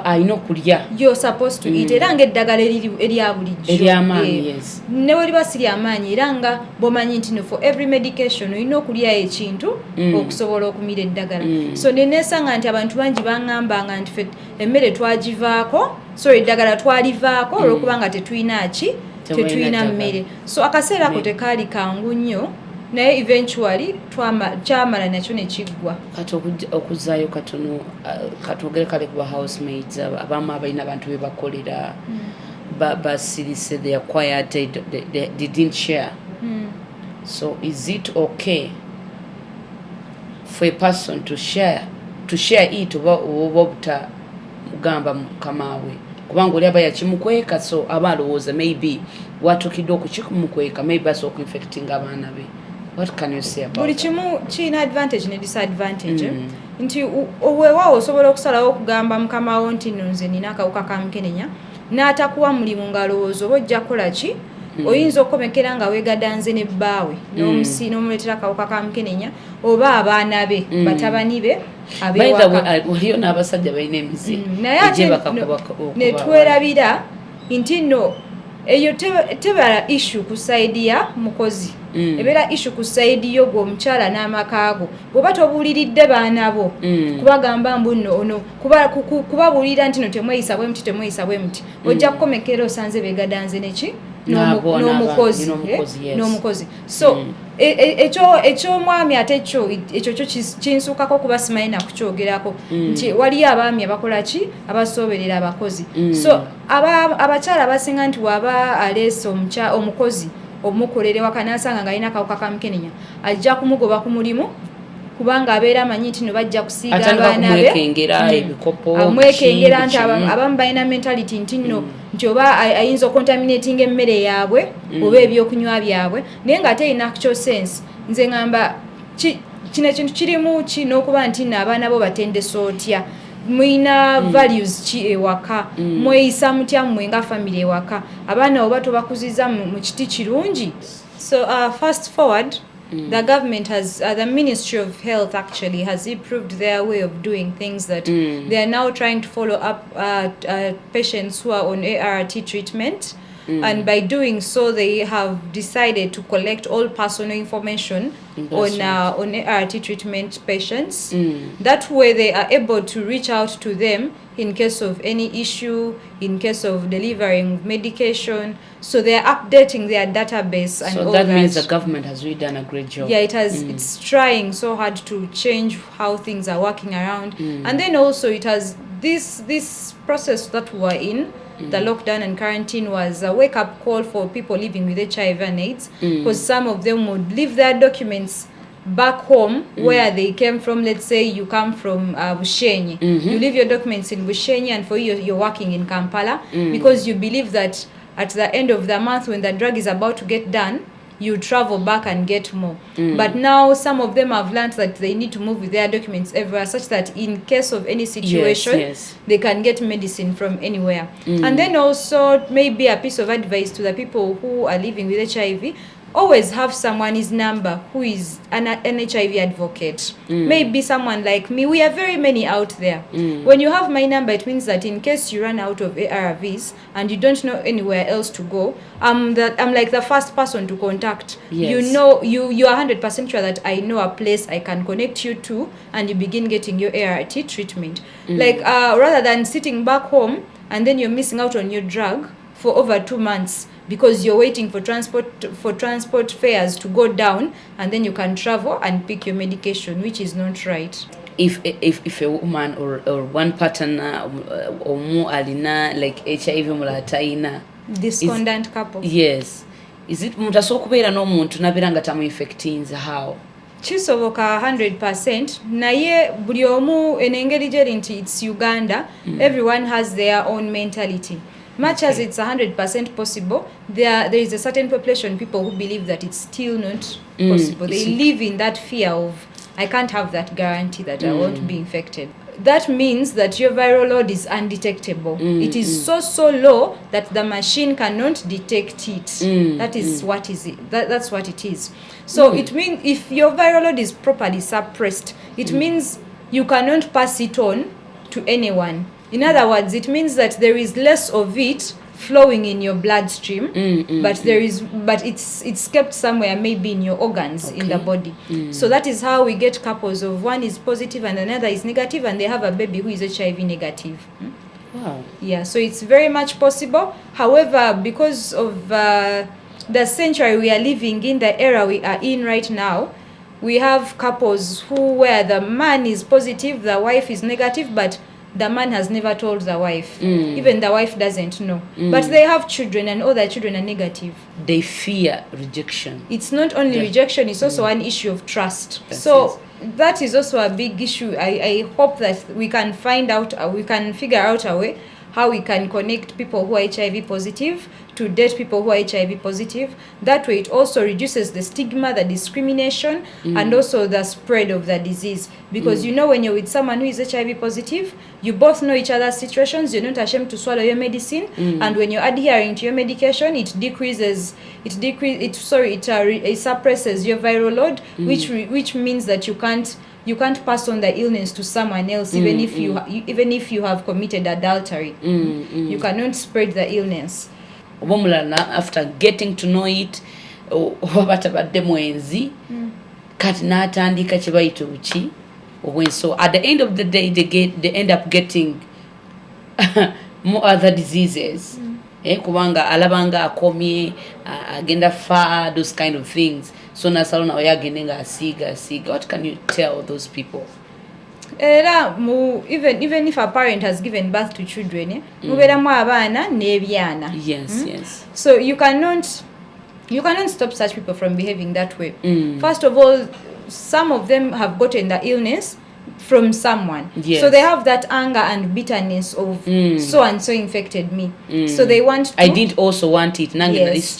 alina okulya you're supposed to eat era nga eddagala erya bulijjo ery'amaanyi yes ne bweliba si ly'amaanyi era nga bw'omanyi nti no for every medication olina okulya ekintu okusobola okumira eddagala so neneesanga nti abantu bangi baŋŋambanga nti fe emmere twagivaako so eddagala twalivaako olw'okuba nga tetulina mmere so akaseera ako tekaali kangu nnyo naye eventually kyamala nakyo ne kiggwa kati okuzaayo katono katwogere kale ku ba housemaids abamu abalina abantu be bakolera basirise they are quiet they didn't share so is it okay for a person to share it oba obuta mugamba mukamaawe kubanga oli aba yakimukweka so aba alowooza maybe watuukiddwe okukimukweka maybe asobola okuinfectinga abaana be. What can you say about buli kimu kiina advantage ne disadvantage nti weewaawo osobola okusalawo okugamba mukamaawo nti nno nze nina akawuka ka mukenenya n'atakuwa mulimu ng'alowooza oba ojja kukola ki oyinza okukomekera nga weegadanze ne bbaawe n'omusi n'omuleetera akawuka ka mukenenya oba abaana be batabani be waliyo n'abasajja balina emize naye ate ne twerabira nti nno eyo tebala issue ku sayidi ya mukozi ebeera issue ku sayidi yo gwe omukyala n'amakaago bw'oba tobuuliridde baana bo kubagamba mbu nno ono kubabuulira nti no temweyisa bwe muti ojja kukomekera osanze beegadanze neki n'omukozi so ekyomwami ate ekyo kinsuukako kuba simanyi nakukyogerako nti waliyo abaami abakola ki abasooberera abakozi so abakyala basinga nti waba aleese omukozi omukolera ewaka n'asanga ng'alina akawuka ka mukenenya ajja kumugoba ku mulimu kubanga abeera amanyi nti no bajja kusiiga abaana be amwekengera nti abamu balina mentality nti nno nti oba ayinza okontaminatinga emmere yaabwe oba ebyokunywa byabwe naye nga terina kyo sense nze ngamba kino ekintu kirimu ki n'okuba nti nno abaana bo batendesa otya mwina values ki ewaka mweyisa mutya mmwe nga family ewaka abaana oba tobakuziza mu kiti kirungi so fast forward the government has the Ministry of Health actually has improved their way of doing things that they are now trying to follow up patients who are on ART treatment and by doing so they have decided to collect all personal information on ART treatment patients. That way they are able to reach out to them in case of any issue, in case of delivering medication. So they are updating their database and all that. So that means the government has really done a great job. Yeah, it has. It's trying so hard to change how things are working around. And then also it has this process that we were in. The lockdown and quarantine was a wake-up call for people living with HIV and AIDS because some of them would leave their documents back home where they came from. Let's say you come from Bushenyi. You leave your documents in Bushenyi and for you, you're working in Kampala because you believe that at the end of the month when the drug is about to get done, you travel back and get more. But now some of them have learned that they need to move with their documents everywhere such that in case of any situation, they can get medicine from anywhere. And then also maybe a piece of advice to the people who are living with HIV, always have someone's number who is an HIV advocate. Maybe someone like me. We are very many out there. When you have my number, it means that in case you run out of ARVs and you don't know anywhere else to go, I'm like the first person to contact. You know, you are 100% sure that I know a place I can connect you to and you begin getting your ART treatment. Like rather than sitting back home and then you're missing out on your drug for over 2 months because you're waiting for transport fares to go down and then you can travel and pick your medication, which is not right. If a woman or one partner or more alina like HIV mulataina discordant couple, yes, is it mutasobola kubeera n'omuntu nabeera nga tamu infectinze how kisoboka 100% naye buli omu enengeri gyeri nti it's Uganda, everyone has their own mentality. Much as it's 100% possible, there is a certain population of people who believe that it's still not possible. They live in that fear of, I can't have that guarantee that I won't be infected. that means that your viral load is undetectable. It is so low that the machine cannot detect it. That is what is it. That's what it is. So it means if your viral load is properly suppressed, it means you cannot pass it on to anyone. In other words, it means that there is less of it flowing in your bloodstream, but it's kept somewhere, maybe in your organs, in the body. So that is how we get couples of one is positive and another is negative, and they have a baby who is HIV negative. Wow. Yeah, so it's very much possible. However, because of the century we are living in, the era we are in right now, we have couples where the man is positive, the wife is negative, but the man has never told the wife. Even the wife doesn't know. But they have children, and all their children are negative. They fear rejection. It's not only rejection, it's also an issue of trust. That is also a big issue. I hope that we can we can figure out a way how we can connect people who are HIV positive to date people who are HIV positive. That way it also reduces the stigma, the discrimination, and also the spread of the disease. Because you know, when you're with someone who is HIV positive, you both know each other's situations, you're not ashamed to swallow your medicine, and when you're adhering to your medication, it suppresses your viral load, which means that you can't pass on the illness to someone else, even if you have committed adultery. You cannot spread the illness. After getting to know it, batabadde mwenzi kati n'atandika kye bayita uchi. So at the end of the day, they end up getting more other diseases. Kubanga alabanga akomye agenda far, those kind of things. So nasalona oyagendenga asiga. What can you tell those people? Even if a parent has given birth to children, muberamu abaana n'ebyana. Yes. So you cannot stop such people from behaving that way. First of all, some of them have gotten the illness from someone. So they have that anger and bitterness of so and so infected me. So they want to, I did also want it. Yes.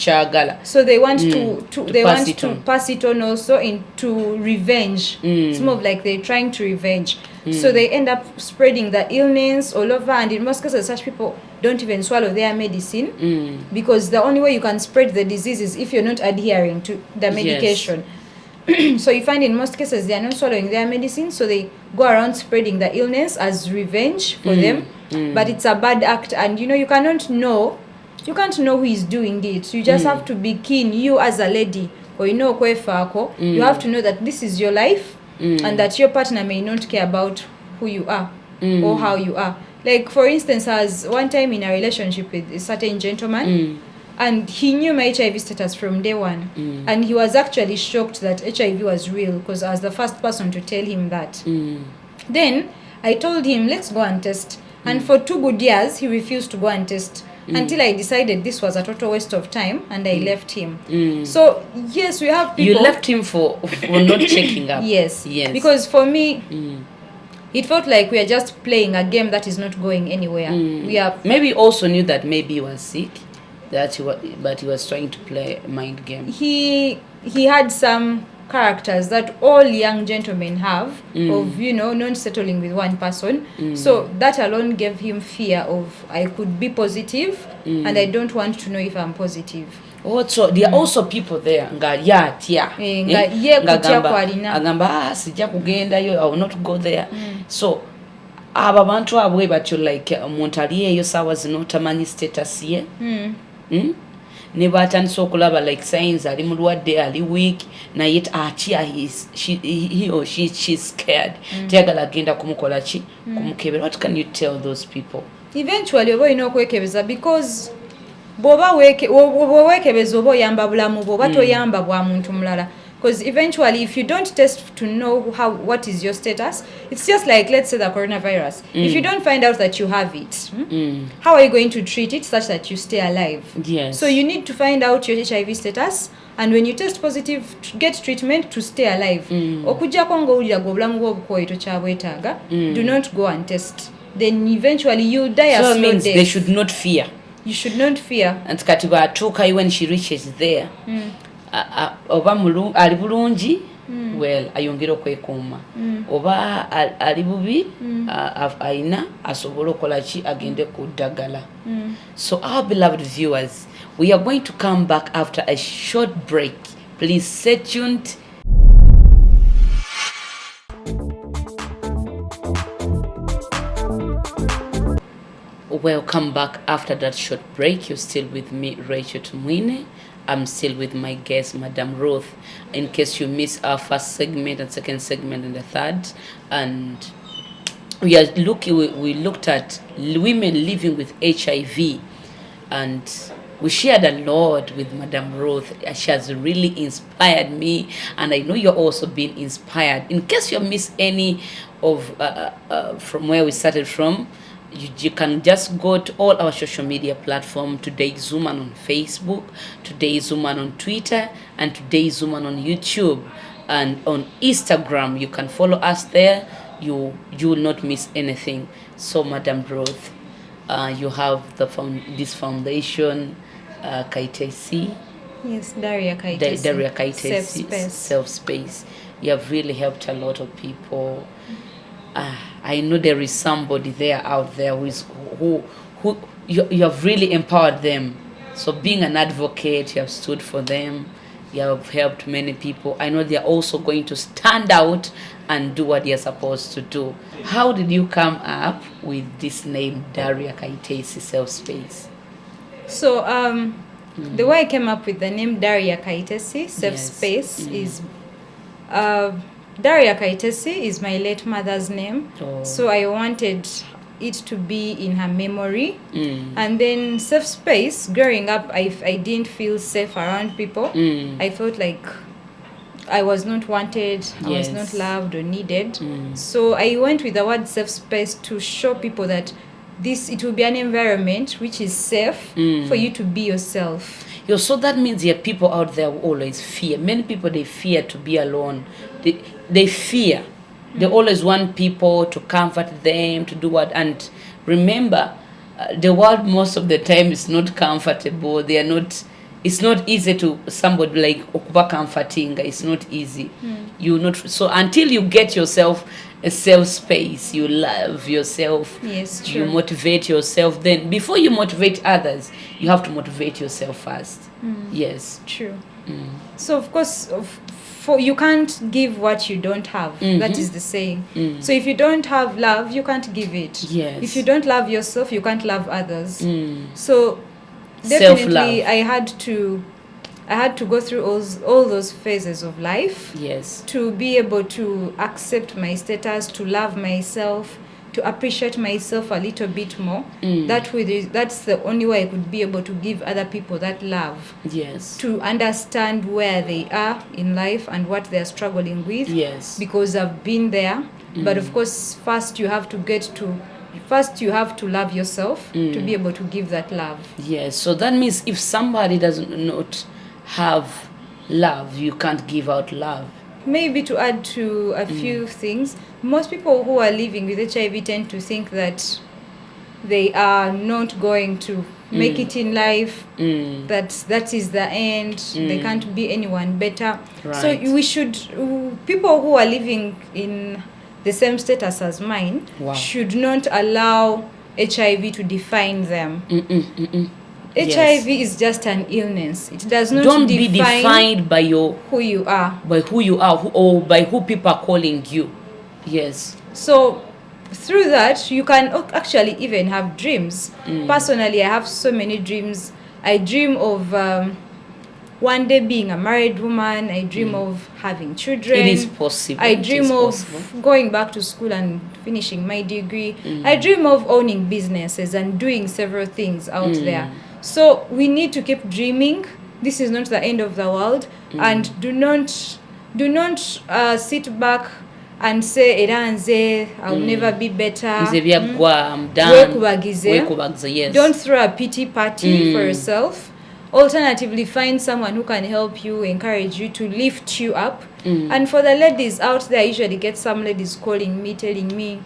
So they want to pass it on also into revenge. It's more of like they're trying to revenge. So they end up spreading the illness all over, and in most cases such people don't even swallow their medicine because the only way you can spread the disease is if you're not adhering to the medication. So you find in most cases they are not swallowing their medicine, so they go around spreading the illness as revenge for them. But it's a bad act, and you can't know who is doing it. You just have to be keen, you as a lady, or you have to know that this is your life, and that your partner may not care about who you are or how you are. Like, for instance, I was one time in a relationship with a certain gentleman, and he knew my HIV status from day one. And he was actually shocked that HIV was real, because I was the first person to tell him that. Then I told him, let's go and test. And for 2 good years, he refused to go and test. Until I decided this was a total waste of time, and I left him. So yes, we have people. You left him for not checking up. Yes. Because for me, it felt like we are just playing a game that is not going anywhere. Maybe he also knew that maybe he was sick, but he was trying to play a mind game. He had some characters that all young gentlemen have of not settling with one person. So that alone gave him fear of, I could be positive and I don't want to know if I'm positive. Also, there are also people there agamba sijja kugendayo, I will not go there. So aba bantu abwe batyo, like omuntu ali eyo sawa zino tamanyi status ye. Ne batandisa okulaba like signs ali mulwadde, ali weak, na yet he or she's scared. Teyagala agenda kumukola ki, kumukebera. What can you tell those people? Eventually oba olina okwekebeza, because bw'oba weekebeza oba oyamba bulamu bwo, oba toyamba bwa muntu mulala. Because eventually, if you don't test to know what is your status, it's just like, let's say, the coronavirus. If you don't find out that you have it, how are you going to treat it such that you stay alive? Yes. So you need to find out your HIV status, and when you test positive, get treatment to stay alive. Okujjako ng'owulira obulamu bwo obukooye tokyabwetaaga, do not go and test. Then eventually you'll die a slow death. So it means they should not fear. You should not fear. And kati bw'atuuka when she reaches there, oba ali bulungi, well ayongera okwekuuma oba ali bubi ayina asobola okola ki agende ku ddagala. So our beloved viewers, we are going to come back after a short break. Please stay tuned. Welcome back after that short break. You're still with me, Rachel Tumwine. I'm still with my guest, Madam Ruth. In case you missed our first segment and second segment and the third, and we looked at women living with HIV, and we shared a lot with Madam Ruth. She has really inspired me, and I know you're also being inspired. In case you missed any of from where we started from, you can just go to all our social media platforms. Today's Woman on Facebook, Today's Woman on Twitter, and Today's Woman on YouTube. And on Instagram, you can follow us there. You will not miss anything. So, Madam Ruth, you have this foundation, Kaitesi. Yes, Daria Kaitesi. Daria Kaitesi, Self Space. You have really helped a lot of people. I know there is somebody there out there who you have really empowered them. So being an advocate, you have stood for them. You have helped many people. I know they are also going to stand out and do what they are supposed to do. How did you come up with this name, Daria Kaitesi Self Space? So the way I came up with the name Daria Kaitesi Self Space is Daria Kaitesi is my late mother's name. So I wanted it to be in her memory. And then safe space, growing up, I didn't feel safe around people. I felt like I was not wanted, I was not loved or needed. So I went with the word safe space to show people that it will be an environment which is safe for you to be yourself. So that means there are people out there who always fear. Many people, they fear to be alone. They fear. They always want people to comfort them, to do what. And remember, the world most of the time is not comfortable. They are not. It's not easy to somebody like okuba comforting. It's not easy. You not so until you get yourself a self space. You love yourself. Yes, true. You motivate yourself. Then before you motivate others, you have to motivate yourself first. Yes, true. So of course, you can't give what you don't have. That is the saying. So if you don't have love, you can't give it. Yes. If you don't love yourself, you can't love others. So definitely, self-love. I had to go through all those phases of life. Yes. To be able to accept my status, to love myself, to appreciate myself a little bit more. That's the only way I could be able to give other people that love. Yes. To understand where they are in life and what they are struggling with. Yes. Because I've been there. But of course, first you have to love yourself to be able to give that love. Yes. So that means if somebody does not have love, you can't give out love. Maybe to add to a few things, most people who are living with HIV tend to think that they are not going to make it in life, that is the end, they can't be anyone better. Right. So people who are living in the same status as mine should not allow HIV to define them. HIV is just an illness. It does not Don't be defined by who you are. By who you are, or by who people are calling you. Yes. So through that, you can actually even have dreams. Personally, I have so many dreams. I dream of one day being a married woman. I dream of having children. It is possible. I dream of going back to school and finishing my degree. I dream of owning businesses and doing several things out there. So we need to keep dreaming. This is not the end of the world. And do not sit back and say eranze, I'll never be better. I'm done. Yes. Don't throw a pity party for yourself. Alternatively, find someone who can help you, encourage you, to lift you up. And for the ladies out there, I usually get some ladies calling me, telling me,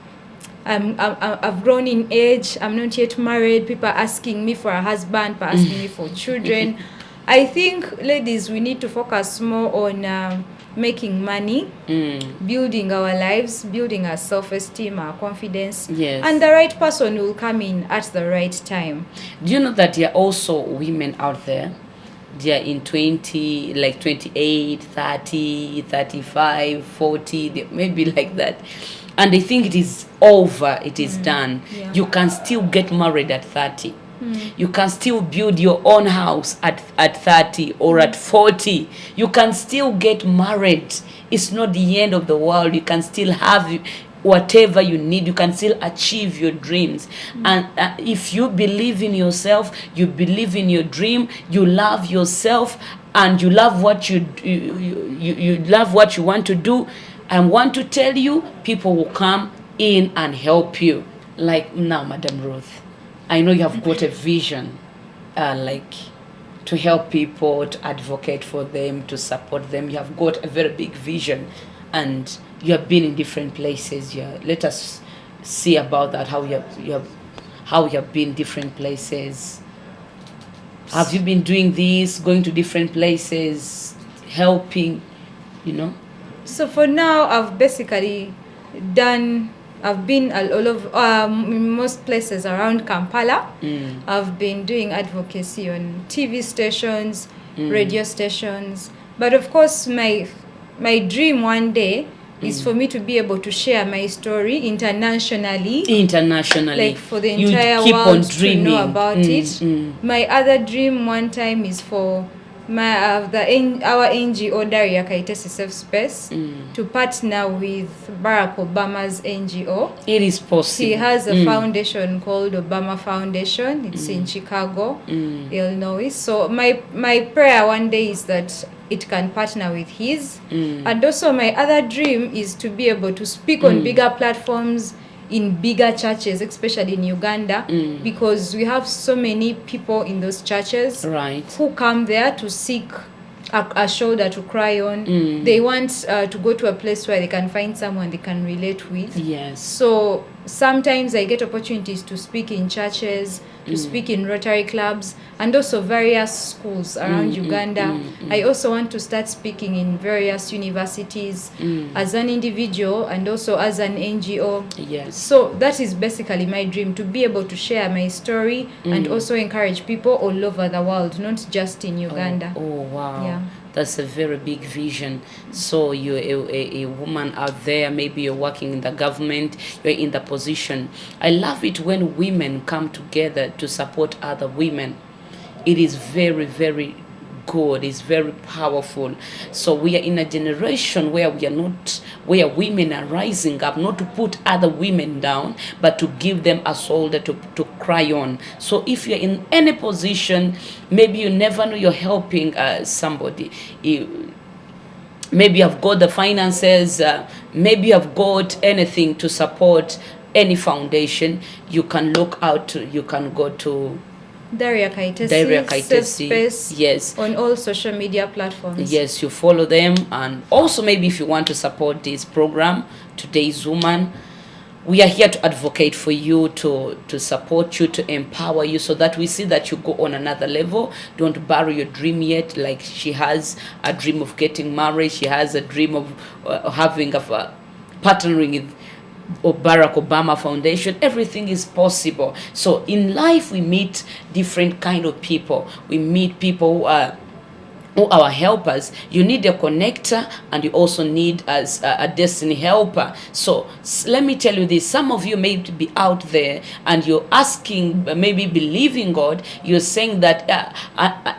I've grown in age, I'm not yet married, people are asking me for a husband, people are asking me for children. I think, ladies, we need to focus more on making money, building our lives, building our self-esteem, our confidence. Yes. And the right person will come in at the right time. Do you know that there are also women out there? They are in 20, like 28, 30, 35, 40, maybe like that. And they think it is over, it is done. Yeah. You can still get married at 30. You can still build your own house at 30 or at 40. You can still get married. It's not the end of the world. You can still have whatever you need. You can still achieve your dreams. And if you believe in yourself, you believe in your dream, you love yourself, and you love what you love what you want to do, I want to tell you, people will come in and help you. Like now, Madam Ruth, I know you have got a vision, like to help people, to advocate for them, to support them. You have got a very big vision, and you have been in different places. Yeah, let us see about that. How you have been different places. Have you been doing this, going to different places, helping, you know? So for now, I've basically I've been all of in most places around Kampala. I've been doing advocacy on TV stations, radio stations. But of course, my dream one day is for me to be able to share my story internationally. Like for the entire world to know about it. My other dream one time is for our NGO Daria Kaitesi Safe Space to partner with Barack Obama's NGO. It is possible. He has a foundation called Obama Foundation. It's in Chicago, Illinois. So my prayer one day is that it can partner with his. And also my other dream is to be able to speak on bigger platforms in bigger churches, especially in Uganda, because we have so many people in those churches who come there to seek a shoulder to cry on. They want to go to a place where they can find someone they can relate with. Yes. So sometimes I get opportunities to speak in churches, to speak in Rotary clubs, and also various schools around Uganda. I also want to start speaking in various universities as an individual and also as an NGO. Yes. So that is basically my dream, to be able to share my story and also encourage people all over the world, not just in Uganda. Oh wow. Yeah. That's a very big vision. So you're a woman out there, maybe you're working in the government, you're in the position. I love it when women come together to support other women. It is very, very good. It's very powerful. So we are in a generation where where women are rising up, not to put other women down, but to give them a shoulder to cry on. So if you're in any position, maybe you never know you're helping somebody. Maybe you've got the finances, maybe you've got anything to support any foundation, you can look out, you can go to Daria Kaitesi Safe Space, yes, on all social media platforms. Yes, you follow them. And also maybe if you want to support this program, Today's Woman, we are here to advocate for you, to support you, to empower you, so that we see that you go on another level. Don't bury your dream yet. Like she has a dream of getting married, she has a dream of partnering with Barack Obama Foundation. Everything is possible. So in life we meet different kind of people. We meet people who are our helpers. You need a connector, and you also need as a destiny helper. So let me tell you this, some of you may be out there and you're asking, maybe believing God, you're saying that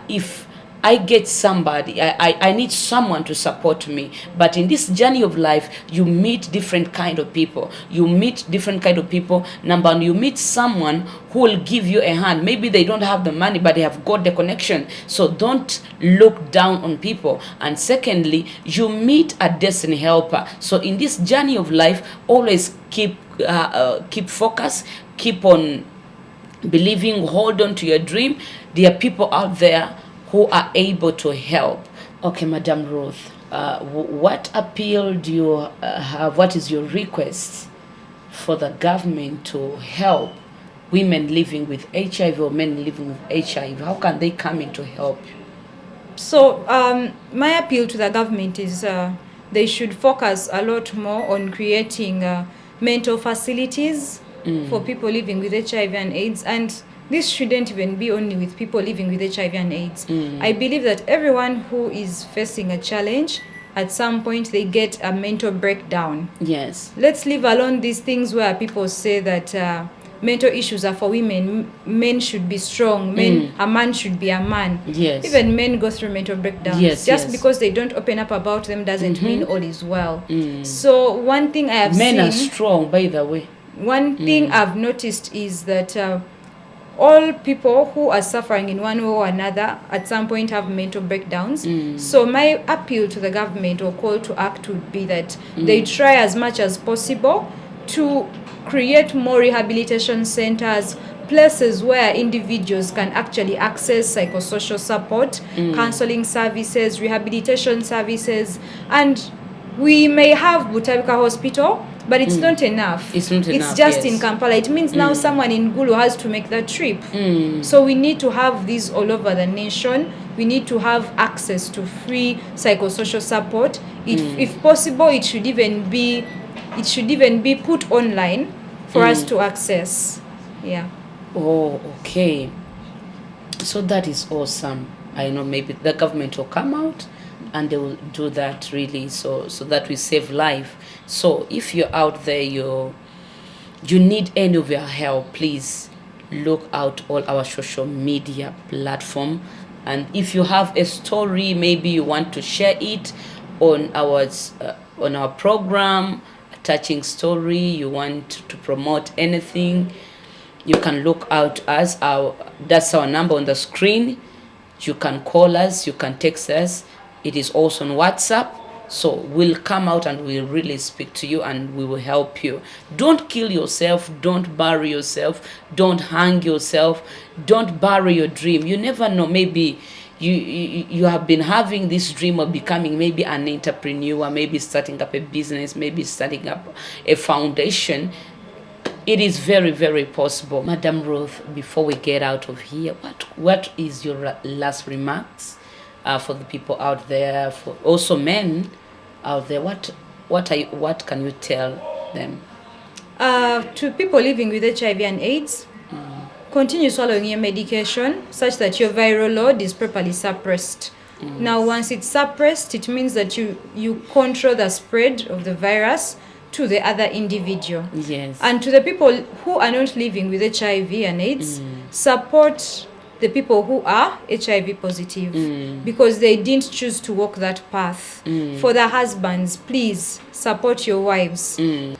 if I get somebody, I need someone to support me. But in this journey of life, you meet different kind of people. Number one, you meet someone who will give you a hand. Maybe they don't have the money, but they have got the connection. So don't look down on people. And secondly, you meet a destiny helper. So in this journey of life, always keep focus, keep on believing, hold on to your dream. There are people out there who are able to help. Okay, Madam Ruth, what appeal do you have? What is your request for the government to help women living with HIV or men living with HIV? How can they come in to help? So my appeal to the government is they should focus a lot more on creating mental facilities for people living with HIV and AIDS. And this shouldn't even be only with people living with HIV and AIDS. I believe that everyone who is facing a challenge, at some point they get a mental breakdown. Yes. Let's leave alone these things where people say that mental issues are for women. Men should be strong. A man should be a man. Yes. Even men go through mental breakdowns. Yes, Just yes. because they don't open up about them doesn't mean all is well. So one thing I have Men seen... are strong, by the way. One thing I've noticed is that all people who are suffering in one way or another at some point have mental breakdowns. So my appeal to the government or call to act would be that they try as much as possible to create more rehabilitation centers, places where individuals can actually access psychosocial support, counseling services, rehabilitation services. And we may have Butabika Hospital, but it's not enough. It's not enough, It's just yes. in Kampala. It means now someone in Gulu has to make that trip. So we need to have these all over the nation. We need to have access to free psychosocial support. If possible, it should even be put online for us to access. Yeah. Oh, okay. So that is awesome. I know maybe the government will come out and they will do that really, so that we save life. So if you're out there, you need any of your help, please look out all our social media platform. And if you have a story, maybe you want to share it on our program, a touching story, you want to promote anything, you can look out us. That's our number on the screen. You can call us, you can text us. It is also on WhatsApp. So we'll come out and we'll really speak to you and we will help you. Don't kill yourself. Don't bury yourself. Don't hang yourself. Don't bury your dream. You never know. Maybe you have been having this dream of becoming maybe an entrepreneur, maybe starting up a business, maybe starting up a foundation. It is very, very possible. Madam Ruth, before we get out of here, what is your last remarks for the people out there, for also men out there? What can you tell them? To people living with HIV and AIDS, continue swallowing your medication such that your viral load is properly suppressed. Now, once it's suppressed, it means that you control the spread of the virus to the other individual. Yes. And to the people who are not living with HIV and AIDS, support the people who are HIV positive because they didn't choose to walk that path. For the husbands, please support your wives.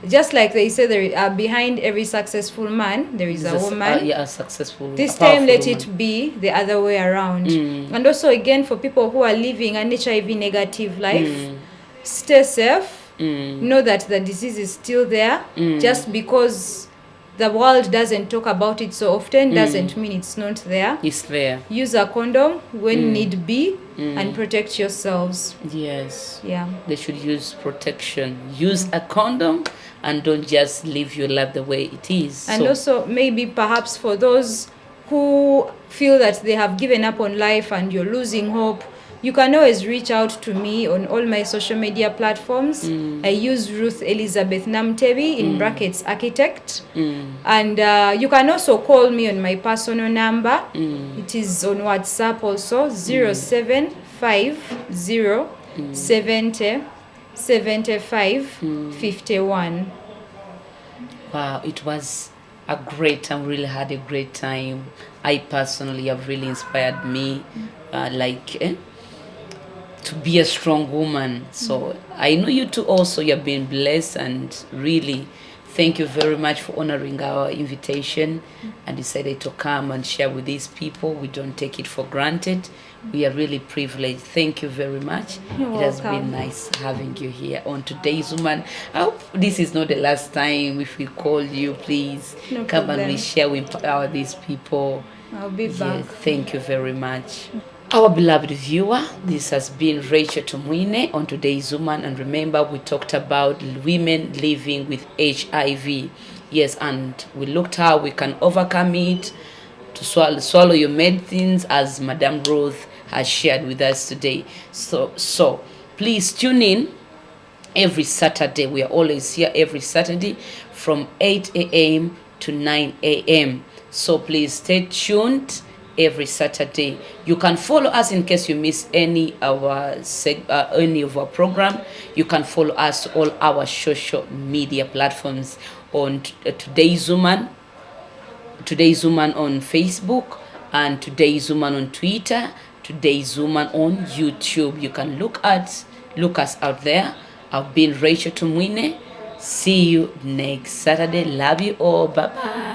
Just like they say, there behind every successful man there is a woman. A successful. This time, let it be the other way around. And also, again, for people who are living an HIV negative life, stay safe. Know that the disease is still there. Just because the world doesn't talk about it so often doesn't mean it's not there. It's there. Use a condom when need be and protect yourselves. Yes. Yeah. They should use protection. Use a condom and don't just live your life the way it is. And also, maybe perhaps for those who feel that they have given up on life and you're losing hope, you can always reach out to me on all my social media platforms. I use Ruth Elizabeth Namutebi in brackets architect. And you can also call me on my personal number. It is on WhatsApp also, 0750707551. Wow, it was a great time. Really had a great time. I personally have really inspired me, to be a strong woman. So I know you too also, you have been blessed, and really thank you very much for honoring our invitation and decided to come and share with these people. We don't take it for granted. We are really privileged. Thank you very much. You're It has welcome. been nice having you here on Today's Woman. I hope this is not the last time. If we call you, please No come problem. and we share, we empower these people. I'll be Yeah, back. thank you very much. Our beloved viewer, this has been Rachel Tumwine on Today's Woman, and remember we talked about women living with HIV. Yes, and we looked how we can overcome it, to swallow your medicines, as Madam Ruth has shared with us today. So please tune in every Saturday. We are always here every Saturday from 8 a.m. to 9 a.m. So please stay tuned every Saturday. You can follow us in case you miss any of our program. You can follow us all our social media platforms on Today's Woman on Facebook, and Today's Woman on Twitter, Today's Woman on YouTube. You can look us out there. I've been Rachel Tumwine. See you next Saturday. Love you all. Bye bye.